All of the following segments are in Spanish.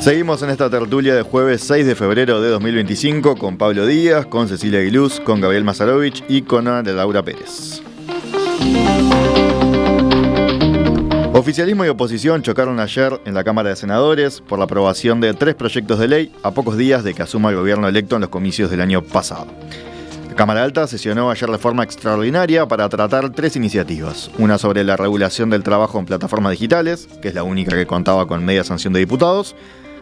Seguimos en esta tertulia de jueves 6 de febrero de 2025 con Pablo Díaz, con Cecilia Aguiluz, con Gabriel Mazarovich y con Ana Laura Pérez. Oficialismo y oposición chocaron ayer en la Cámara de Senadores por la aprobación de 3 proyectos de ley a pocos días de que asuma el gobierno electo en los comicios del año pasado. La Cámara Alta sesionó ayer de forma extraordinaria para tratar 3 iniciativas. Una sobre la regulación del trabajo en plataformas digitales, que es la única que contaba con media sanción de diputados.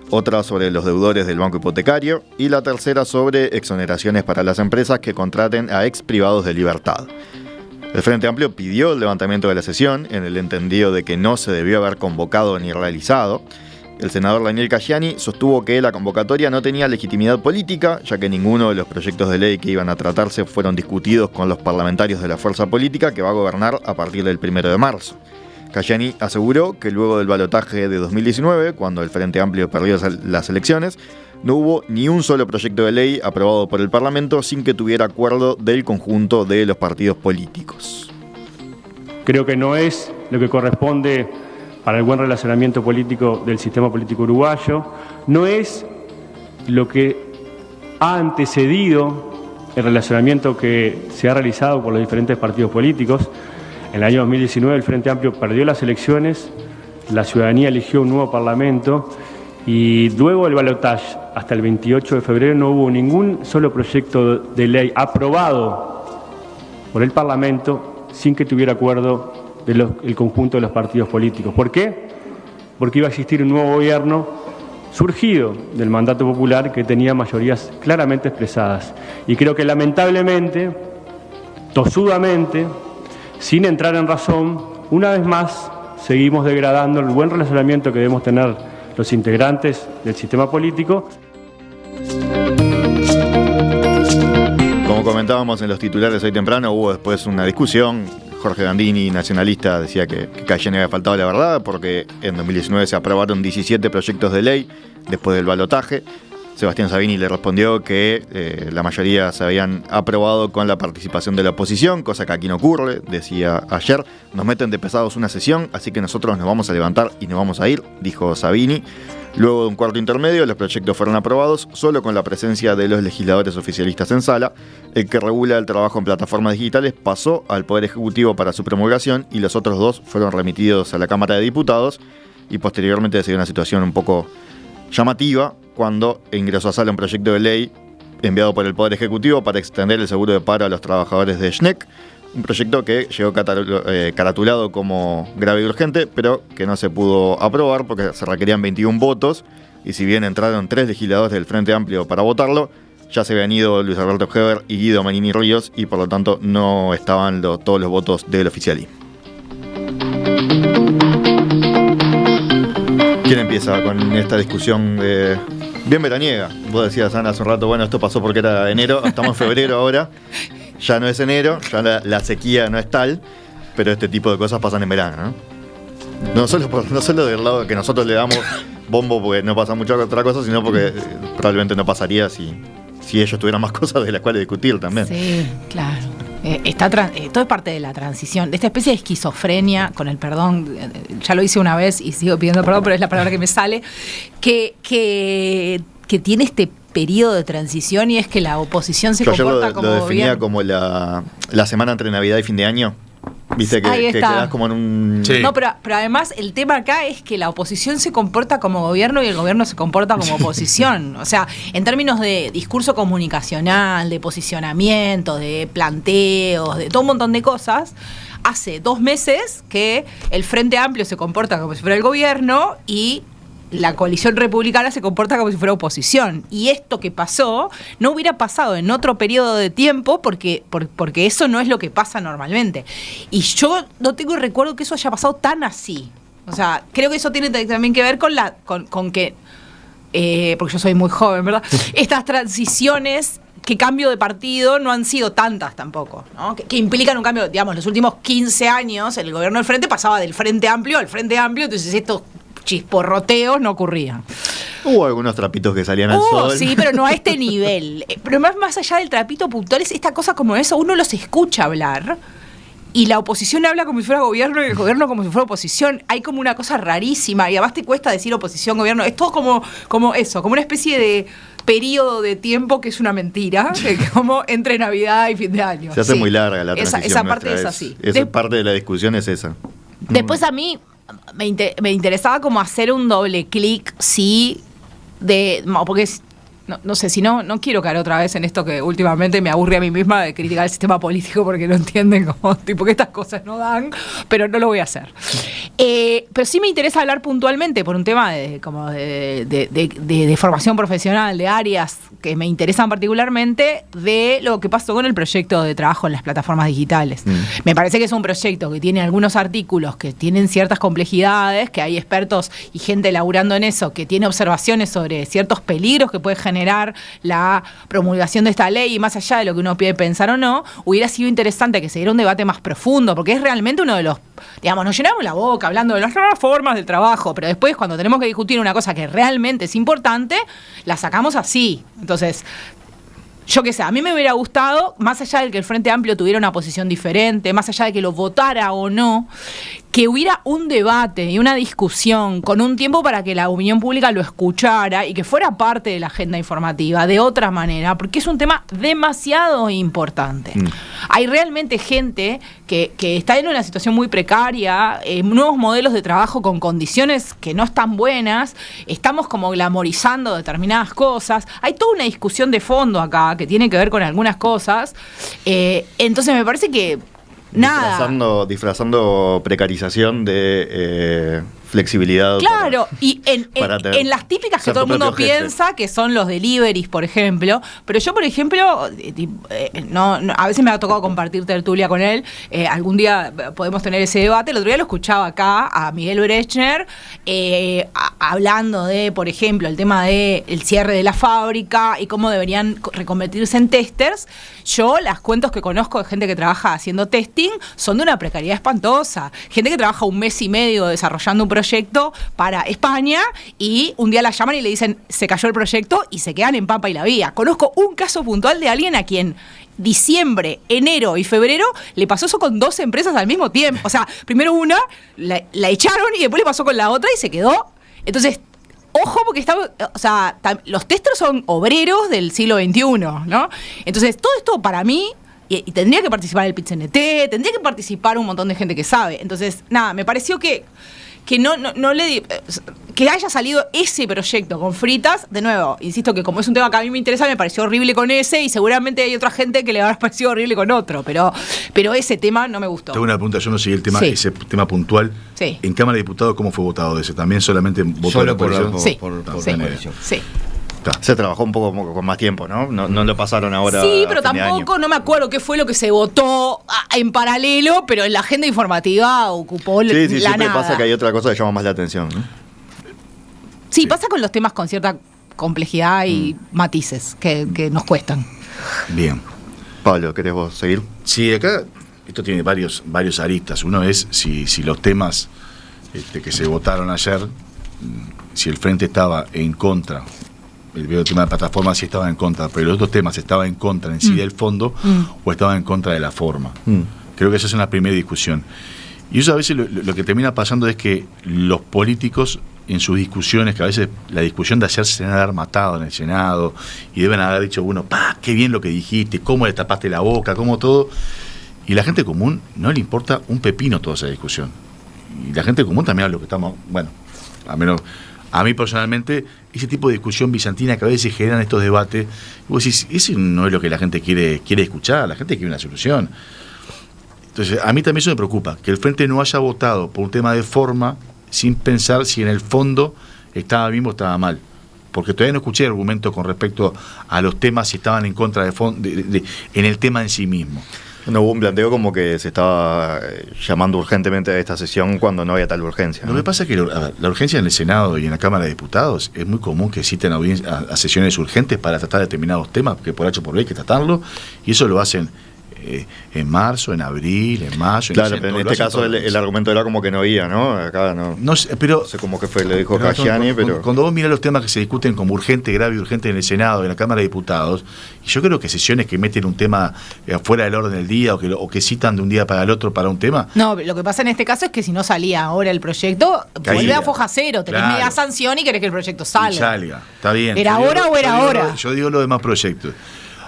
Otra sobre los deudores del banco hipotecario. Y la tercera sobre exoneraciones para las empresas que contraten a ex privados de libertad. El Frente Amplio pidió el levantamiento de la sesión en el entendido de que no se debió haber convocado ni realizado. El senador Daniel Cayani sostuvo que la convocatoria no tenía legitimidad política, ya que ninguno de los proyectos de ley que iban a tratarse fueron discutidos con los parlamentarios de la fuerza política que va a gobernar a partir del 1 de marzo. Cayani aseguró que luego del balotaje de 2019, cuando el Frente Amplio perdió las elecciones, no hubo ni un solo proyecto de ley aprobado por el Parlamento sin que tuviera acuerdo del conjunto de los partidos políticos. Creo que no es lo que corresponde para el buen relacionamiento político del sistema político uruguayo, no es lo que ha antecedido el relacionamiento que se ha realizado por los diferentes partidos políticos. En el año 2019 el Frente Amplio perdió las elecciones, la ciudadanía eligió un nuevo Parlamento y luego del balotaje hasta el 28 de febrero no hubo ningún solo proyecto de ley aprobado por el Parlamento sin que tuviera acuerdo del conjunto de los partidos políticos. ¿Por qué? Porque iba a existir un nuevo gobierno surgido del mandato popular que tenía mayorías claramente expresadas. Y creo que lamentablemente, tosudamente, sin entrar en razón, una vez más seguimos degradando el buen relacionamiento que debemos tener los integrantes del sistema político. Como comentábamos en los titulares hoy temprano, hubo después una discusión. Jorge Gandini, nacionalista, decía que Cayani había faltado la verdad porque en 2019 se aprobaron 17 proyectos de ley después del balotaje. Sebastián Sabini le respondió que la mayoría se habían aprobado con la participación de la oposición, cosa que aquí no ocurre, decía ayer. Nos meten de pesados una sesión, así que nosotros nos vamos a levantar y nos vamos a ir, dijo Sabini. Luego de un cuarto intermedio, los proyectos fueron aprobados solo con la presencia de los legisladores oficialistas en sala. El que regula el trabajo en plataformas digitales pasó al Poder Ejecutivo para su promulgación y los otros 2 fueron remitidos a la Cámara de Diputados y posteriormente se dio una situación un poco llamativa cuando ingresó a sala un proyecto de ley enviado por el Poder Ejecutivo para extender el seguro de paro a los trabajadores de SNEC. Un proyecto que llegó caratulado como grave y urgente, pero que no se pudo aprobar porque se requerían 21 votos. Y si bien entraron 3 legisladores del Frente Amplio para votarlo, ya se habían ido Luis Alberto Heber y Guido Manini Ríos y por lo tanto no estaban todos los votos del oficialismo. ¿Quién empieza con esta discusión bien veraniega? Vos decías, Ana, hace un rato, bueno, esto pasó porque era enero, estamos en febrero ahora. Ya no es enero, ya la sequía no es tal, pero este tipo de cosas pasan en verano, ¿no? No solo del lado que nosotros le damos bombo porque no pasa mucha otra cosa, sino porque probablemente no pasaría si ellos tuvieran más cosas de las cuales discutir también. Sí, claro. Todo es parte de la transición, de esta especie de esquizofrenia, con el perdón, ya lo hice una vez y sigo pidiendo perdón, pero es la palabra que me sale, que tiene este periodo de transición y es que la oposición se comporta como lo definía gobierno. como la semana entre Navidad y fin de año. Viste que quedás como en un... Sí. No, pero además el tema acá es que la oposición se comporta como gobierno y el gobierno se comporta como oposición. O sea, en términos de discurso comunicacional, de posicionamiento, de planteos, de todo un montón de cosas, hace 2 meses que el Frente Amplio se comporta como si fuera el gobierno y la coalición republicana se comporta como si fuera oposición. Y esto que pasó no hubiera pasado en otro periodo de tiempo porque eso no es lo que pasa normalmente. Y yo no tengo recuerdo que eso haya pasado tan así. O sea, creo que eso tiene también que ver con que, porque yo soy muy joven, ¿verdad? Estas transiciones que cambio de partido no han sido tantas tampoco, ¿no? Que implican un cambio, digamos, los últimos 15 años el gobierno del Frente pasaba del Frente Amplio al Frente Amplio, entonces estos chisporroteos no ocurrían. Hubo algunos trapitos que salían al sol. Sí, pero no a este nivel. Pero más allá del trapito puntual, es esta cosa como eso, uno los escucha hablar y la oposición habla como si fuera gobierno y el gobierno como si fuera oposición. Hay como una cosa rarísima y además te cuesta decir oposición, gobierno. Es todo como eso, como una especie de periodo de tiempo que es una mentira, como entre Navidad y fin de año. Se hace muy larga la transición. Esa parte es así. Esa parte de la discusión es esa. Después a mí me interesaba como hacer un doble clic, sí, porque no sé, si no pero caer otra vez en esto que últimamente me aburre a mí misma de criticar el sistema político porque no entienden como, tipo, que estas cosas no dan, pero no lo voy a hacer. Pero sí me interesa hablar puntualmente por un tema de formación profesional, de áreas que me interesan particularmente, de lo que pasó con el proyecto de trabajo en las plataformas digitales. Me parece que es un proyecto que tiene algunos artículos que tienen ciertas complejidades, que hay expertos y gente laburando en eso, que tiene observaciones sobre ciertos peligros que puede generar la promulgación de esta ley, y más allá de lo que uno puede pensar o no, hubiera sido interesante que se diera un debate más profundo, porque es realmente uno de los, digamos, nos llenamos la boca hablando de las nuevas formas del trabajo, pero después cuando tenemos que discutir una cosa que realmente es importante, la sacamos así. Entonces, yo qué sé, a mí me hubiera gustado, más allá de que el Frente Amplio tuviera una posición diferente, más allá de que lo votara o no, que hubiera un debate y una discusión con un tiempo para que la opinión pública lo escuchara y que fuera parte de la agenda informativa de otra manera, porque es un tema demasiado importante. Hay realmente gente que está en una situación muy precaria, nuevos modelos de trabajo con condiciones que no están buenas, estamos como glamorizando determinadas cosas, hay toda una discusión de fondo acá que tiene que ver con algunas cosas, entonces me parece que disfrazando precarización de flexibilidad. Claro, y en las típicas que todo el mundo piensa, que son los deliveries, por ejemplo, pero yo, por ejemplo, a veces me ha tocado compartir tertulia con él, algún día podemos tener ese debate. El otro día lo escuchaba acá a Miguel Brechner hablando de, por ejemplo, el tema del cierre de la fábrica y cómo deberían reconvertirse en testers. Yo, las cuentos que conozco de gente que trabaja haciendo testing son de una precariedad espantosa. Gente que trabaja un mes y medio desarrollando un proyecto para España y un día la llaman y le dicen se cayó el proyecto y se quedan en Pampa y la Vía. Conozco un caso puntual de alguien a quien diciembre, enero y febrero le pasó eso con 2 empresas al mismo tiempo. O sea, primero una la echaron y después le pasó con la otra y se quedó. Entonces, ojo, porque los testers son obreros del siglo XXI, ¿no? Entonces, todo esto para mí, y tendría que participar el PIT-CNT, tendría que participar un montón de gente que sabe. Entonces, nada, me pareció que que haya salido ese proyecto con Fritas, de nuevo, insisto que como es un tema que a mí me interesa, me pareció horrible con ese y seguramente hay otra gente que le habrá parecido horrible con otro, pero ese tema no me gustó. Tengo una pregunta, yo no seguí el tema, ese tema puntual. Sí. En Cámara de Diputados, ¿cómo fue votado ese? ¿También solamente votó la coalición? Sí. Por Sí. Se trabajó un poco con más tiempo, ¿no? No lo pasaron ahora. Sí, pero tampoco, no me acuerdo qué fue lo que se votó en paralelo, pero en la agenda informativa ocupó la nada. Sí, siempre pasa que hay otra cosa que llama más la atención, ¿no? Sí, pasa con los temas con cierta complejidad y matices que nos cuestan. Bien. Pablo, ¿querés vos seguir? Sí, acá esto tiene varios aristas. Uno es si los temas que se votaron ayer, si el Frente estaba en contra. El tema de plataforma sí estaba en contra, pero los otros temas estaban en contra en sí del fondo o estaban en contra de la forma. Creo que esa es una primera discusión. Y eso a veces lo que termina pasando es que los políticos en sus discusiones, que a veces la discusión de ayer se deben haber matado en el Senado y deben haber dicho, bueno, qué bien lo que dijiste, cómo le tapaste la boca, cómo todo. Y la gente común no le importa un pepino toda esa discusión. Y la gente común también a lo que estamos, bueno, al menos a mí personalmente, ese tipo de discusión bizantina que a veces generan estos debates, vos decís, ese no es lo que la gente quiere escuchar, la gente quiere una solución. Entonces, a mí también eso me preocupa, que el Frente no haya votado por un tema de forma sin pensar si en el fondo estaba bien o estaba mal. Porque todavía no escuché argumentos con respecto a los temas si estaban en contra en el tema en sí mismo. No hubo un planteo como que se estaba llamando urgentemente a esta sesión cuando no había tal urgencia, ¿no? Lo que pasa es que la urgencia en el Senado y en la Cámara de Diputados es muy común que citen a sesiones urgentes para tratar determinados temas, que por H o por B hay que tratarlo, y eso lo hacen en marzo, en abril, en mayo. Claro, pero en este caso el argumento era como que no había, ¿no? Acá no sé, pero, no sé cómo que fue, le dijo Caggiani, pero... Cuando vos mirás los temas que se discuten como urgente, grave y urgente en el Senado, en la Cámara de Diputados, y yo creo que sesiones que meten un tema fuera del orden del día o que citan de un día para el otro para un tema... No, lo que pasa en este caso es que si no salía ahora el proyecto, vuelve a foja cero, tenés media sanción y querés que el proyecto salga. Y salga, está bien. ¿Era ahora o era ahora? Yo digo los demás proyectos.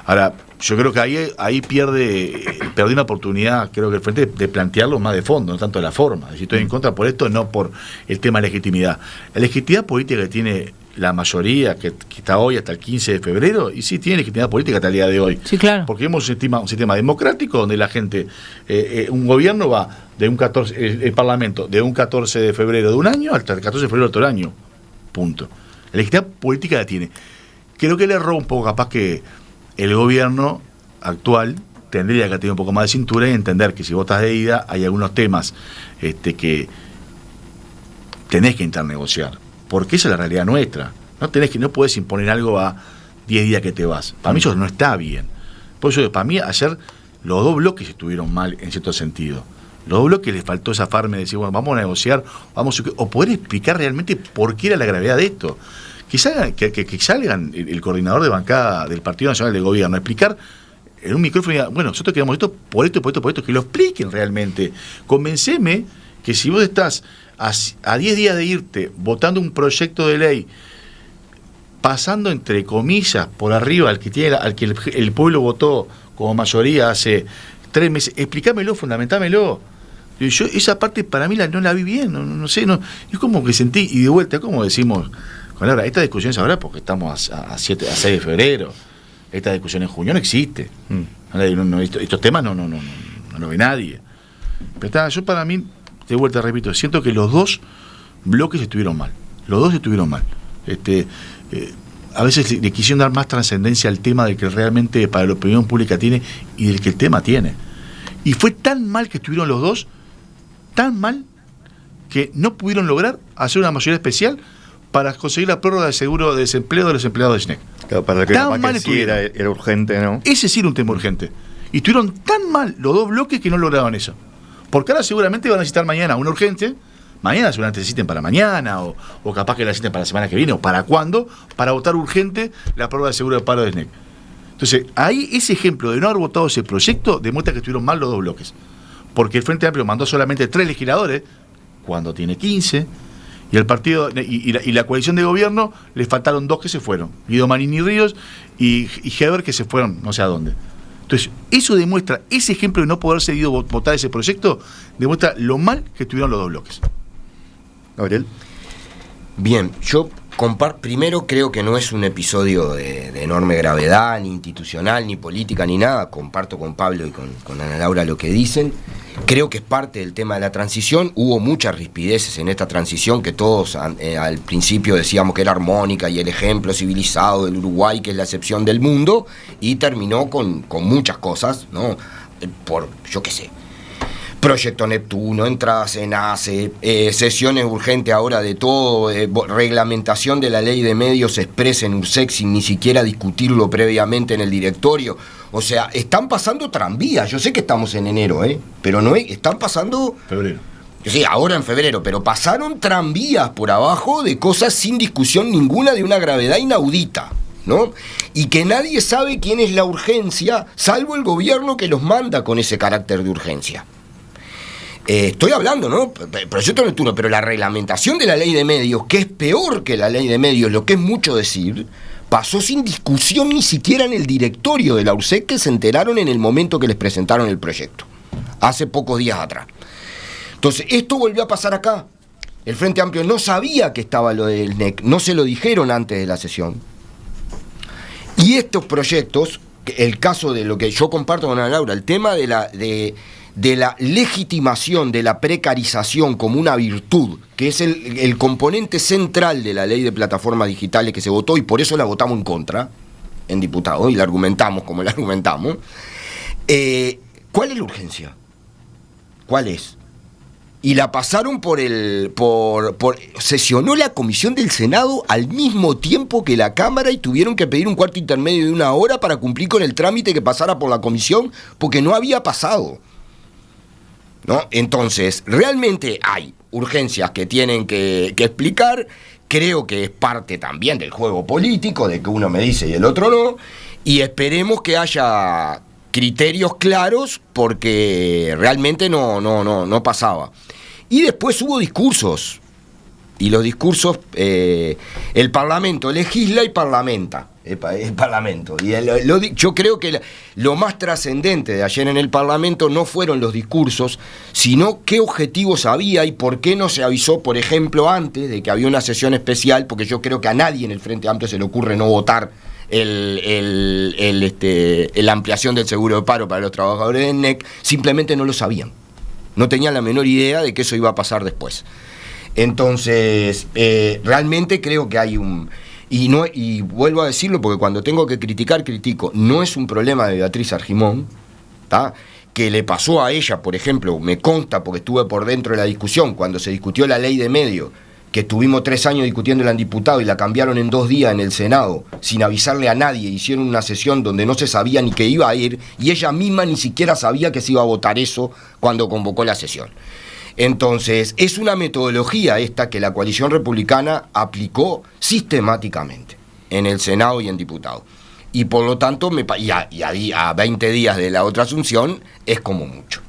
Ahora, yo creo que ahí perdí una oportunidad, creo que el Frente, de plantearlo más de fondo, no tanto de la forma. Si estoy en contra por esto, no por el tema de legitimidad. La legitimidad política que tiene la mayoría, que está hoy hasta el 15 de febrero, y sí tiene legitimidad política hasta el día de hoy. Sí, claro. Porque hemos un sistema democrático donde la gente, un gobierno va de un 14, el Parlamento, de un 14 de febrero de un año hasta el 14 de febrero de otro año. Punto. La legitimidad política la tiene. Creo que le erró un poco, capaz que el gobierno actual tendría que tener un poco más de cintura y entender que si votas de ida hay algunos temas que tenés que internegociar, porque esa es la realidad nuestra. No podés imponer algo a 10 días que te vas. Para mí eso no está bien. Por eso, para mí, ayer los dos bloques estuvieron mal en cierto sentido. Los dos bloques les faltó esa farme de decir, bueno, vamos a negociar, o poder explicar realmente por qué era la gravedad de esto. Que salgan el coordinador de bancada del Partido Nacional del Gobierno a explicar en un micrófono y diga, bueno, nosotros queremos esto por esto, por esto, por esto, que lo expliquen realmente. Convenceme que si vos estás a 10 días de irte votando un proyecto de ley, pasando entre comillas por arriba al que el pueblo votó como mayoría hace 3 meses, explícamelo, fundamentámelo. Yo esa parte para mí no la vi bien, no sé, es como que sentí, y de vuelta, como decimos, con Laura, esta discusión es ahora porque estamos a 6 de febrero, esta discusión en junio no existe. Estos temas no lo ve nadie. Pero yo para mí, de vuelta repito, siento que los dos bloques estuvieron mal. Los dos estuvieron mal. A veces le quisieron dar más trascendencia al tema del que realmente para la opinión pública tiene y del que el tema tiene. Y fue tan mal que estuvieron los dos, tan mal, que no pudieron lograr hacer una mayoría especial para conseguir la prórroga de seguro de desempleo de los empleados de SNEC. Claro, para que tan mal sí era urgente, ¿no? Ese sí era un tema urgente. Y estuvieron tan mal los dos bloques que no lograban eso. Porque ahora seguramente van a necesitar mañana una urgente, mañana seguramente necesiten para mañana, o capaz que la necesiten para la semana que viene, o para cuándo, para votar urgente la prórroga de seguro de paro de SNEC. Entonces, ahí ese ejemplo de no haber votado ese proyecto demuestra que estuvieron mal los dos bloques. Porque el Frente Amplio mandó solamente 3 legisladores, cuando tiene 15, y el partido y la coalición de gobierno le faltaron 2 que se fueron, Guido Manini Ríos y Heber, que se fueron no sé a dónde. Entonces, eso demuestra, ese ejemplo de no poder seguido votar ese proyecto, demuestra lo mal que estuvieron los dos bloques. Gabriel. Bien, yo primero creo que no es un episodio de enorme gravedad, ni institucional, ni política, ni nada. Comparto con Pablo y con Ana Laura lo que dicen. Creo que es parte del tema de la transición. Hubo muchas rispideces en esta transición que todos al principio decíamos que era armónica y el ejemplo civilizado del Uruguay, que es la excepción del mundo, y terminó con muchas cosas, ¿no? Yo qué sé, Proyecto Neptuno, entradas en ACE, sesiones urgentes ahora de todo, reglamentación de la ley de medios expresa en URSEC sin ni siquiera discutirlo previamente en el directorio. O sea, están pasando tranvías. Yo sé que estamos en enero, pero no están pasando... Febrero. Sí, ahora en febrero, pero pasaron tranvías por abajo de cosas sin discusión ninguna, de una gravedad inaudita, ¿no? Y que nadie sabe quién es la urgencia, salvo el gobierno que los manda con ese carácter de urgencia. Estoy hablando, ¿no? Proyecto Neptuno, pero la reglamentación de la ley de medios, que es peor que la ley de medios, lo que es mucho decir, pasó sin discusión ni siquiera en el directorio de la URSEC, que se enteraron en el momento que les presentaron el proyecto, hace pocos días atrás. Entonces, esto volvió a pasar acá. El Frente Amplio no sabía que estaba lo del SNEC, no se lo dijeron antes de la sesión. Y estos proyectos, el caso de lo que yo comparto con Ana Laura, el tema de la legitimación de la precarización como una virtud, que es el componente central de la ley de plataformas digitales que se votó, y por eso la votamos en contra en diputados y la argumentamos como la argumentamos. ¿Cuál es la urgencia? ¿Cuál es? y la pasaron sesionó la comisión del Senado al mismo tiempo que la Cámara y tuvieron que pedir un cuarto intermedio de 1 hora para cumplir con el trámite que pasara por la comisión porque no había pasado, ¿no? Entonces, realmente hay urgencias que tienen que explicar. Creo que es parte también del juego político, de que uno me dice y el otro no, y esperemos que haya criterios claros porque realmente no pasaba. Y después hubo discursos, y los discursos, el Parlamento legisla y parlamenta, el Parlamento. Y yo creo que lo más trascendente de ayer en el Parlamento no fueron los discursos, sino qué objetivos había y por qué no se avisó, por ejemplo, antes de que había una sesión especial, porque yo creo que a nadie en el Frente Amplio se le ocurre no votar la ampliación del seguro de paro para los trabajadores del NEC, simplemente no lo sabían. No tenían la menor idea de que eso iba a pasar después. Entonces, realmente creo que hay y vuelvo a decirlo porque cuando tengo que criticar, critico. No es un problema de Beatriz Argimón, ¿tá? Que le pasó a ella, por ejemplo, me consta porque estuve por dentro de la discusión, cuando se discutió la ley de medios, que estuvimos 3 años discutiéndola en diputado y la cambiaron en 2 días en el Senado, sin avisarle a nadie, hicieron una sesión donde no se sabía ni que iba a ir, y ella misma ni siquiera sabía que se iba a votar eso cuando convocó la sesión. Entonces, es una metodología esta que la coalición republicana aplicó sistemáticamente en el Senado y en diputados. Y por lo tanto, a 20 días de la otra asunción, es como mucho.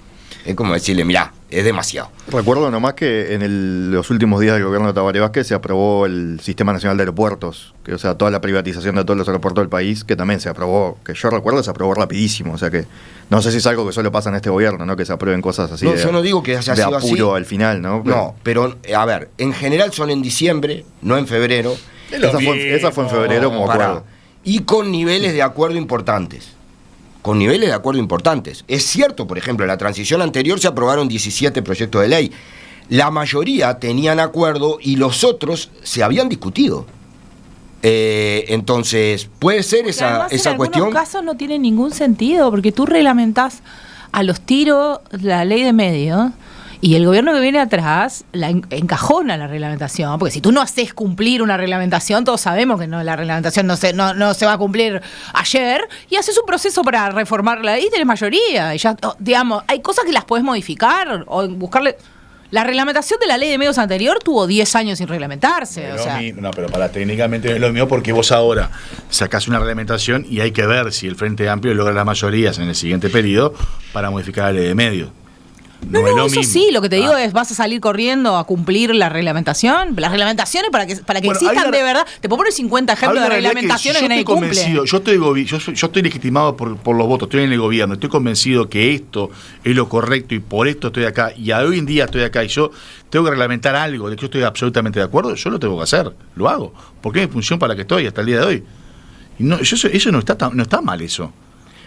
Es como decirle, mirá, es demasiado. Recuerdo nomás que en los últimos días del gobierno de Tabaré Vázquez se aprobó el Sistema Nacional de Aeropuertos, que, o sea, toda la privatización de todos los aeropuertos del país, que también se aprobó, que yo recuerdo se aprobó rapidísimo, o sea que no sé si es algo que solo pasa en este gobierno, ¿no? Que se aprueben cosas así. No, yo no digo que haya sido así. De apuro al final, ¿no? No, pero a ver, en general son en diciembre, no en febrero. Esa fue en febrero, como acuerdo. Y con niveles de acuerdo importantes. Es cierto, por ejemplo, en la transición anterior se aprobaron 17 proyectos de ley. La mayoría tenían acuerdo y los otros se habían discutido. Entonces, puede ser porque esa cuestión. En algunos casos no tiene ningún sentido, porque tú reglamentás a los tiros la ley de medios y el gobierno que viene atrás la encajona la reglamentación, porque si tú no haces cumplir una reglamentación, todos sabemos que la reglamentación no se va a cumplir ayer, y haces un proceso para reformarla y tenés mayoría, y ya, digamos, hay cosas que las podés modificar o buscarle. La reglamentación de la ley de medios anterior tuvo 10 años sin reglamentarse. Pero técnicamente no es lo mío, porque vos ahora sacás una reglamentación y hay que ver si el Frente Amplio logra las mayorías en el siguiente periodo para modificar la ley de medios. No, es lo eso mismo. Sí, lo que te digo es, ¿vas a salir corriendo a cumplir la reglamentación? Las reglamentaciones para que existan de verdad. Te puedo poner 50 ejemplos de reglamentaciones que nadie cumple. Yo estoy legitimado por los votos, estoy en el gobierno, estoy convencido que esto es lo correcto y por esto estoy acá, y hoy en día estoy acá y yo tengo que reglamentar algo de que yo estoy absolutamente de acuerdo, yo lo tengo que hacer, lo hago, porque es mi función para la que estoy hasta el día de hoy. Y no, eso no está mal eso.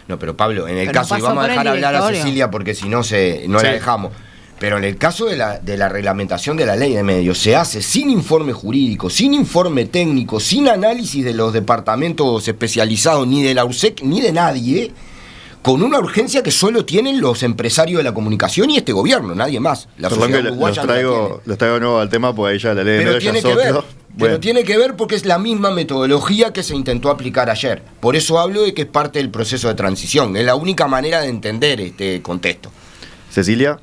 No, pero Pablo, en el caso, y vamos a dejar hablar a Cecilia porque si no la dejamos, pero en el caso de la reglamentación de la ley de medios se hace sin informe jurídico, sin informe técnico, sin análisis de los departamentos especializados, ni de la URSEC, ni de nadie, con una urgencia que solo tienen los empresarios de la comunicación y este gobierno, nadie más. La sociedad uruguaya los traigo nuevo al tema, porque ahí ya la ley de medios ya es otro. Pero tiene que ver porque es la misma metodología que se intentó aplicar ayer. Por eso hablo de que es parte del proceso de transición. Es la única manera de entender este contexto. Cecilia.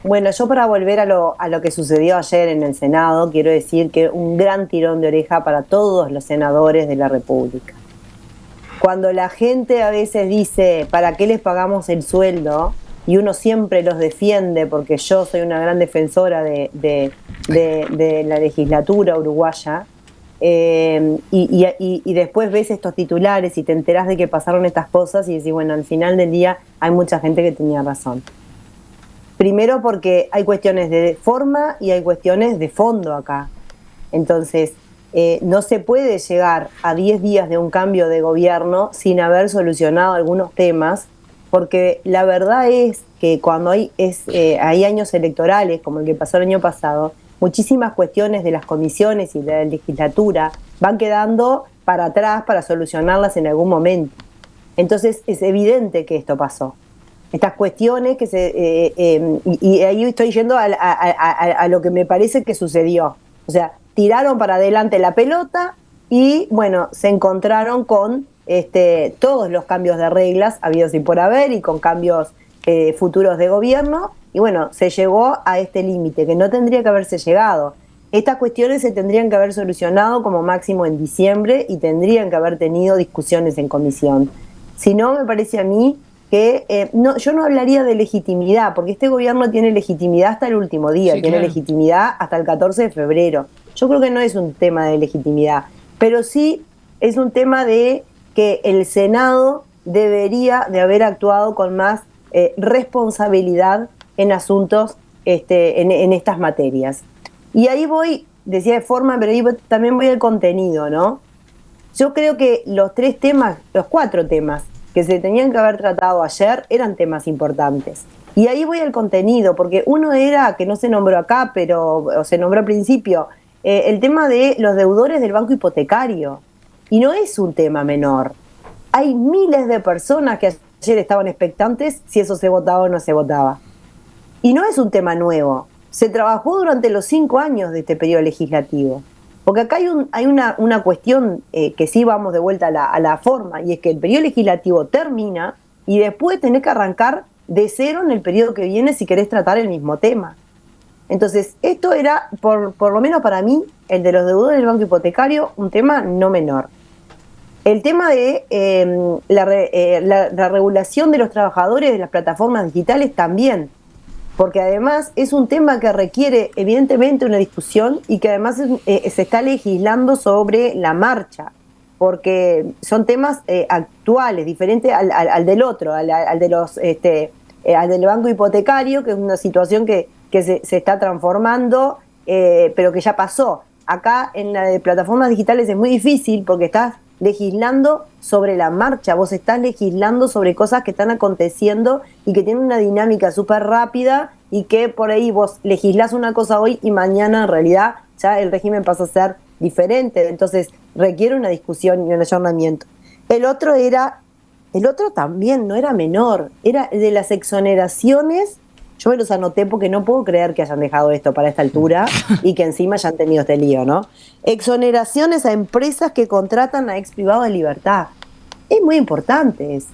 Bueno, yo para volver a lo que sucedió ayer en el Senado, quiero decir que un gran tirón de oreja para todos los senadores de la República. Cuando la gente a veces dice, ¿para qué les pagamos el sueldo? Y uno siempre los defiende, porque yo soy una gran defensora de la legislatura uruguaya, y después ves estos titulares y te enterás de que pasaron estas cosas y decís, bueno, al final del día hay mucha gente que tenía razón. Primero porque hay cuestiones de forma y hay cuestiones de fondo acá. Entonces, no se puede llegar a 10 días de un cambio de gobierno sin haber solucionado algunos temas, porque la verdad es que cuando hay años electorales, como el que pasó el año pasado, muchísimas cuestiones de las comisiones y de la legislatura van quedando para atrás para solucionarlas en algún momento. Entonces es evidente que esto pasó. estas cuestiones que y ahí estoy yendo a lo que me parece que sucedió. O sea, tiraron para adelante la pelota y, bueno, se encontraron con todos los cambios de reglas habidos y por haber y con cambios futuros de gobierno y, bueno, se llegó a este límite que no tendría que haberse llegado. Estas cuestiones se tendrían que haber solucionado como máximo en diciembre y tendrían que haber tenido discusiones en comisión. Si no, me parece a mí que yo no hablaría de legitimidad, porque este gobierno tiene legitimidad hasta el último día, Sí, tiene claro. legitimidad hasta el 14 de febrero. Yo creo que no es un tema de legitimidad, pero sí es un tema de que el Senado debería de haber actuado con más responsabilidad en asuntos, en estas materias. Y ahí voy, decía de forma, pero ahí también voy al contenido, ¿no? Yo creo que los 4 temas que se tenían que haber tratado ayer eran temas importantes. Y ahí voy al contenido, porque uno era, que no se nombró acá, o se nombró al principio, el tema de los deudores del banco hipotecario. Y no es un tema menor. Hay miles de personas que ayer estaban expectantes si eso se votaba o no se votaba. Y no es un tema nuevo. Se trabajó durante los 5 años de este periodo legislativo. Porque acá hay una cuestión que sí vamos de vuelta a la forma, y es que el periodo legislativo termina y después tenés que arrancar de cero en el periodo que viene si querés tratar el mismo tema. Entonces, esto era, por lo menos para mí, el de los deudores del banco hipotecario, un tema no menor. El tema de la regulación de los trabajadores de las plataformas digitales también, porque además es un tema que requiere evidentemente una discusión y que además se está legislando sobre la marcha, porque son temas actuales, diferentes al del otro, al del banco hipotecario, que es una situación que se está transformando, pero que ya pasó. Acá en la de plataformas digitales es muy difícil porque estás legislando sobre la marcha, vos estás legislando sobre cosas que están aconteciendo y que tienen una dinámica súper rápida y que por ahí vos legislás una cosa hoy y mañana en realidad ya el régimen pasa a ser diferente, entonces requiere una discusión y un ayornamiento. El otro también no era menor, era de las exoneraciones. Yo me los anoté porque no puedo creer que hayan dejado esto para esta altura y que encima hayan tenido este lío, ¿no? Exoneraciones a empresas que contratan a ex privados de libertad. Es muy importante eso.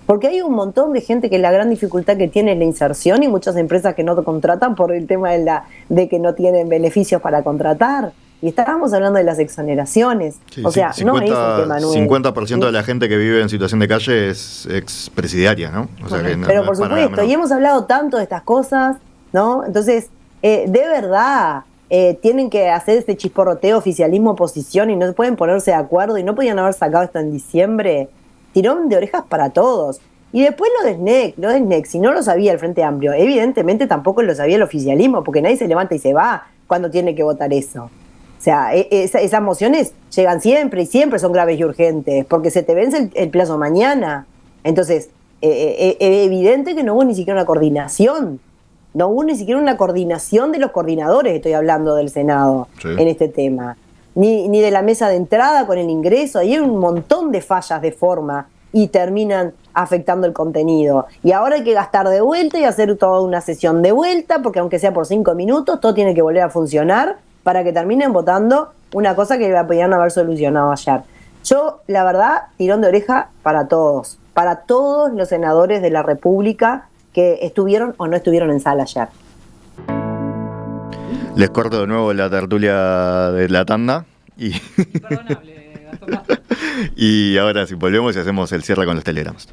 Porque hay un montón de gente que la gran dificultad que tiene es la inserción y muchas empresas que no contratan por el tema de que no tienen beneficios para contratar. Y estábamos hablando de las exoneraciones. Sí, o sea, 50, no es un tema nuevo. 50% de la gente que vive en situación de calle es expresidiaria, ¿no? O sea que Pero no por es para nada supuesto, menor. y hemos hablado tanto de estas cosas, ¿no? Entonces, de verdad, tienen que hacer este chisporroteo oficialismo-oposición y no pueden ponerse de acuerdo y no podían haber sacado esto en diciembre. Tirón de orejas para todos. Y después lo de SNEC, si no lo sabía el Frente Amplio, evidentemente tampoco lo sabía el oficialismo, porque nadie se levanta y se va cuando tiene que votar eso. O sea, esas mociones llegan siempre y siempre son graves y urgentes, porque se te vence el plazo mañana. Entonces, es evidente que no hubo ni siquiera una coordinación. No hubo ni siquiera una coordinación de los coordinadores, estoy hablando del Senado, Sí. en este tema. Ni de la mesa de entrada con el ingreso. Ahí hay un montón de fallas de forma y terminan afectando el contenido. Y ahora hay que gastar de vuelta y hacer toda una sesión de vuelta, porque aunque sea por 5 minutos, todo tiene que volver a funcionar para que terminen votando una cosa que podían haber solucionado ayer. Yo, la verdad, tirón de oreja para todos los senadores de la República que estuvieron o no estuvieron en sala ayer. Les corto de nuevo la tertulia de la tanda y, Imperdonable, Gastón Castro. y ahora si volvemos y hacemos el cierre con los telegrams.